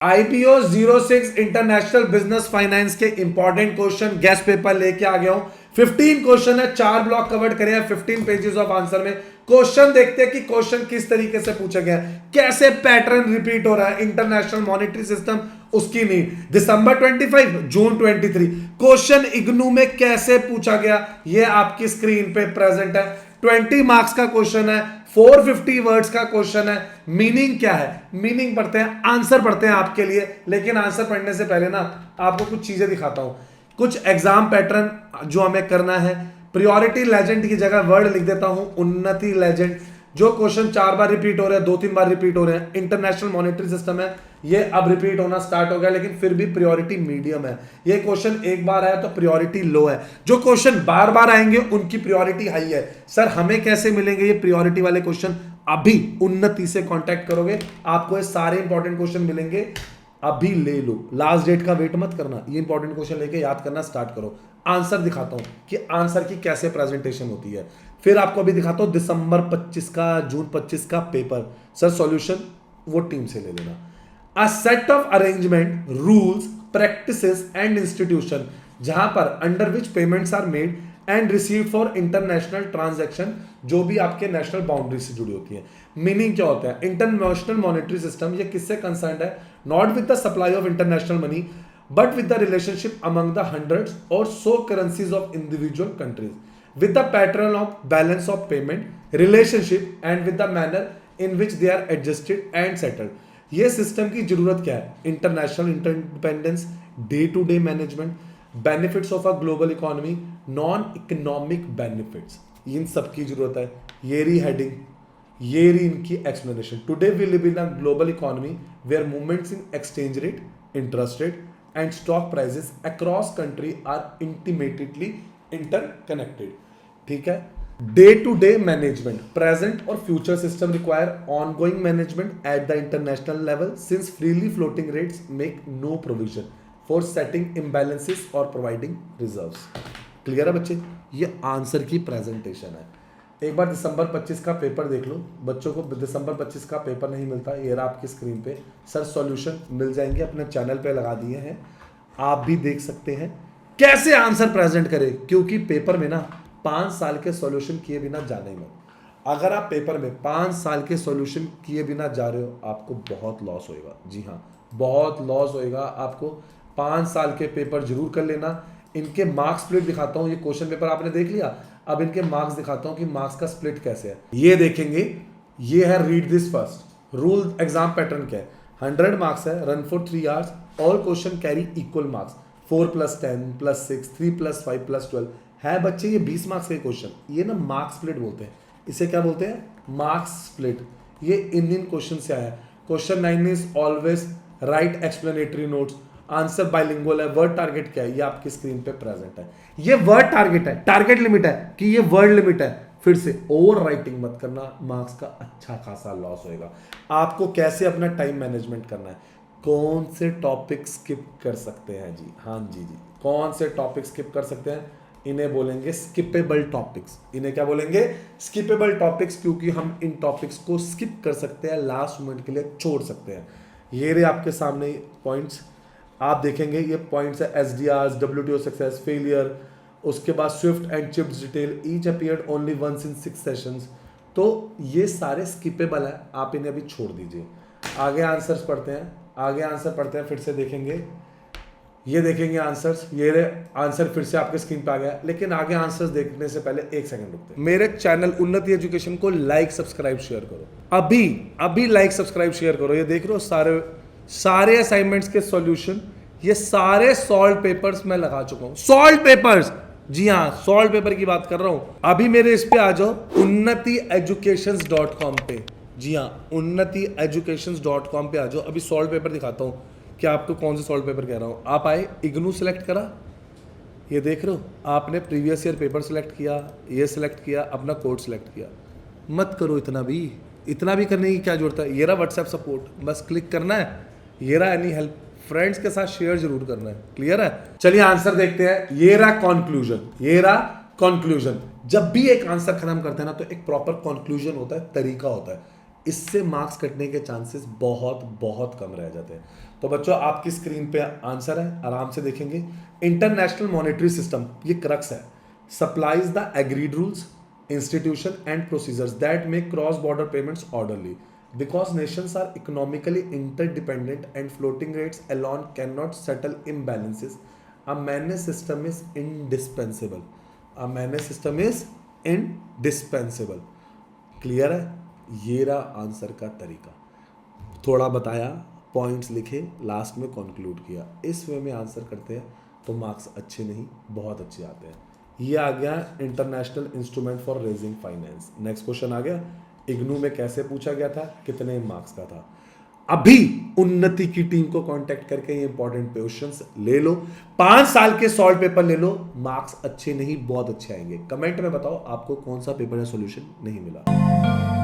IPO 06 international business finance के important question guest paper लेके आ गया हूं। 15 क्वेश्चन है, 4 ब्लॉक कवर करे हैं, 15 पेजेस ऑफ आंसर में। क्वेश्चन देखते हैं कि क्वेश्चन किस तरीके से पूछा गया, कैसे पैटर्न रिपीट हो रहा है। इंटरनेशनल मॉनेटरी सिस्टम, उसकी नीड, दिसंबर 25 जून 23। क्वेश्चन इग्नू में कैसे पूछा गया ये आपकी स्क्रीन पे प्रेजेंट है। 20 मार्क्स का क्वेश्चन है, 450 वर्ड्स का क्वेश्चन है। मीनिंग क्या है, मीनिंग पढ़ते हैं, आंसर पढ़ते हैं आपके लिए। लेकिन आंसर पढ़ने से पहले ना आपको कुछ चीजें दिखाता हूं, कुछ एग्जाम पैटर्न जो हमें करना है। प्रायोरिटी लेजेंड की जगह वर्ड लिख देता हूं उन्नति लेजेंड। जो क्वेश्चन 4 बार रिपीट हो रहे हैं, 2-3 बार रिपीट हो रहे हैं, इंटरनेशनल मॉनेटरी सिस्टम है, ये अब रिपीट होना स्टार्ट हो गया, लेकिन फिर भी प्रायोरिटी मीडियम है। ये क्वेश्चन एक बार आया तो प्रायोरिटी लो है। जो क्वेश्चन बार बार आएंगे उनकी प्रायोरिटी हाई है। सर हमें कैसे मिलेंगे ये प्रायोरिटी वाले क्वेश्चन? अभी उन्नति से कांटेक्ट करोगे, आपको ये सारे इंपॉर्टेंट क्वेश्चन मिलेंगे। अभी ले लो, लास्ट डेट का वेट मत करना, ये इंपॉर्टेंट क्वेश्चन लेके याद करना स्टार्ट करो। आंसर दिखाता हूं कि आंसर की कैसे प्रेजेंटेशन होती है, फिर आपको अभी दिखाता हूं दिसंबर 25 का, जून 25 का पेपर। सर सॉल्यूशन वो टीम से ले लेना। A set of arrangement, rules, practices and institution जहां पर under which payments are made and receive for international transaction, जो भी आपके नेशनल बाउंड्री से जुड़ी होती है। मीनिंग क्या होता है? इंटरनेशनल मॉनेटरी सिस्टम ये किससे कंसर्न है? Not with the supply of international money but with the relationship among the hundreds or so currencies of individual countries with the pattern of balance of payment relationship and with the manner in which they are adjusted and settled। ये system की जरूरत क्या है? International interdependence, day to day management, benefits of a global economy, non economic benefits, इन सब की जरूरत है। ये रही हेडिंग, ये रही इनकी explanation. Today we live in a global economy where movements in exchange rate, interest rate and stock prices across country are intimately interconnected. ठीक है। Day to day management, present और future system require ongoing management at the international level since freely floating rates make no provision for setting imbalances और providing reserves. Clear है बच्चे? ये answer की presentation है। एक बार दिसंबर 25 का पेपर देख लो। बच्चों को दिसंबर 25 का पेपर नहीं मिलता, ये रहा आपकी स्क्रीन पे। सर सॉल्यूशन मिल जाएंगे, अपने चैनल पे लगा दिए हैं, आप भी देख सकते हैं कैसे आंसर प्रेजेंट करें। क्योंकि पेपर में ना 5 साल के सॉल्यूशन किए बिना जाने में, अगर आप पेपर में 5 साल के सॉल्यूशन किए बिना जा रहे हो, आपको बहुत लॉस होएगा। जी हाँ, बहुत लॉस होएगा आपको। 5 साल के पेपर जरूर कर लेना। इनके मार्क्स स्प्लिट दिखाता हूं। ये क्वेश्चन पेपर आपने देख लिया, अब इनके मार्क्स दिखाता हूं कि मार्क्स का स्प्लिट कैसे है। ये देखेंगे, ये है read this first rule. Exam pattern क्या है? 100 मार्क्स है, run for 3 hours, all question carry equal marks, 4 + 10 + 6 3 + 5 + 12 है बच्चे। ये 20 मार्क्स के क्वेश्चन, ये ना मार्क्स स्प्लिट बोलते हैं। इसे क्या बोलते हैं? Marks split. ये इन क्वेश्चन से आया। Question 9 is always right explanatory notes, answer bilingual है। वर्ड टारगेट क्या है? ये आपकी स्क्रीन पे प्रेजेंट है। ये वर्ड टारगेट है, टारगेट लिमिट है कि ये वर्ड लिमिट है। फिर से ओवर राइटिंग मत करना, मार्क्स का अच्छा खासा लॉस होएगा। आपको कैसे अपना टाइम मैनेजमेंट करना है, कौन से टॉपिक स्किप कर सकते हैं जी? हाँ जी जी, कौन से टॉपिक स्किप कर सकते हैं? इन्हें बोलेंगे स्किपेबल टॉपिक्स। इन्हें क्या बोलेंगे? स्किपेबल टॉपिक्स, क्योंकि हम इन टॉपिक्स को स्किप कर सकते हैं, लास्ट मोमेंट के लिए छोड़ सकते हैं। ये रहे आपके सामने पॉइंट्स, आप देखेंगे ये पॉइंट्स है। SDRs, WTO सक्सेस, फेलियर, उसके बाद swift and chips detail, each appeared only once in 6 sessions. तो ये सारे स्किपेबल है, आप इन्हें अभी छोड़ दीजिए। आगे आंसर्स पढ़ते हैं, आगे आंसर पढ़ते हैं, फिर से देखेंगे। ये देखेंगे आंसर्स, ये आंसर फिर से आपके स्क्रीन पे आ गया। लेकिन आगे आंसर्स देखने से पहले 1 सेकंड रुकते हैं। मेरे चैनल उन्नति एजुकेशन को लाइक सब्सक्राइब शेयर करो, अभी अभी लाइक सब्सक्राइब शेयर करो। ये देख रहे हो सारे असाइनमेंट्स के सॉल्यूशन, ये सारे सॉल्व पेपर्स मैं लगा चुका हूं। सॉल्व पेपर्स, जी हाँ, सॉल्व पेपर की बात कर रहा हूं। अभी मेरे इस पे आ जाओ unnatieducations.com पे। जी हाँ, unnatieducations.com पे आ जाओ। अभी सॉल्व पेपर दिखाता हूं कि आपको कौन से सॉल्व पेपर कह रहा हूं। आप आए, इग्नू सेलेक्ट करा, ये देख रहे हो, आपने प्रीवियस ईयर पेपर सेलेक्ट किया, ये सेलेक्ट किया, अपना कोड सेलेक्ट किया। मत करो इतना भी करने की क्या जरूरत है? ये रहा व्हाट्सएप सपोर्ट, बस क्लिक करना है। ये रहा एनी हेल्प, फ्रेंड्स के साथ शेयर जरूर करना है। क्लियर है? चलिए आंसर देखते हैं। ये रहा कंक्लूजन, ये रहा कंक्लूजन। जब भी एक आंसर खत्म करते हैं ना, तो एक प्रॉपर कंक्लूजन होता है, तरीका होता है। इससे मार्क्स कटने के चांसेस बहुत बहुत कम रह जाते हैं। तो बच्चों आपकी स्क्रीन पे आंसर है, आराम से देखेंगे। इंटरनेशनल मॉनेटरी सिस्टम, ये क्रक्स है, supplies the agreed rules, institution and procedures that make cross-border payments orderly. Because nations are economically interdependent and floating rates alone cannot settle imbalances, a managed system is indispensable. A managed system is indispensable. Clear है? ये रहा answer का तरीका, थोड़ा बताया, points लिखे, last में conclude किया। इस वे में आंसर करते हैं तो मार्क्स अच्छे नहीं बहुत अच्छे आते हैं। ये आ गया international instrument for raising finance. Next question आ गया, इग्नू में कैसे पूछा गया था, कितने मार्क्स का था। अभी उन्नति की टीम को कांटेक्ट करके ये इंपॉर्टेंट क्वेश्चंस ले लो, 5 साल के सॉल्व पेपर ले लो, मार्क्स अच्छे नहीं बहुत अच्छे आएंगे। कमेंट में बताओ आपको कौन सा पेपर या सॉल्यूशन नहीं मिला।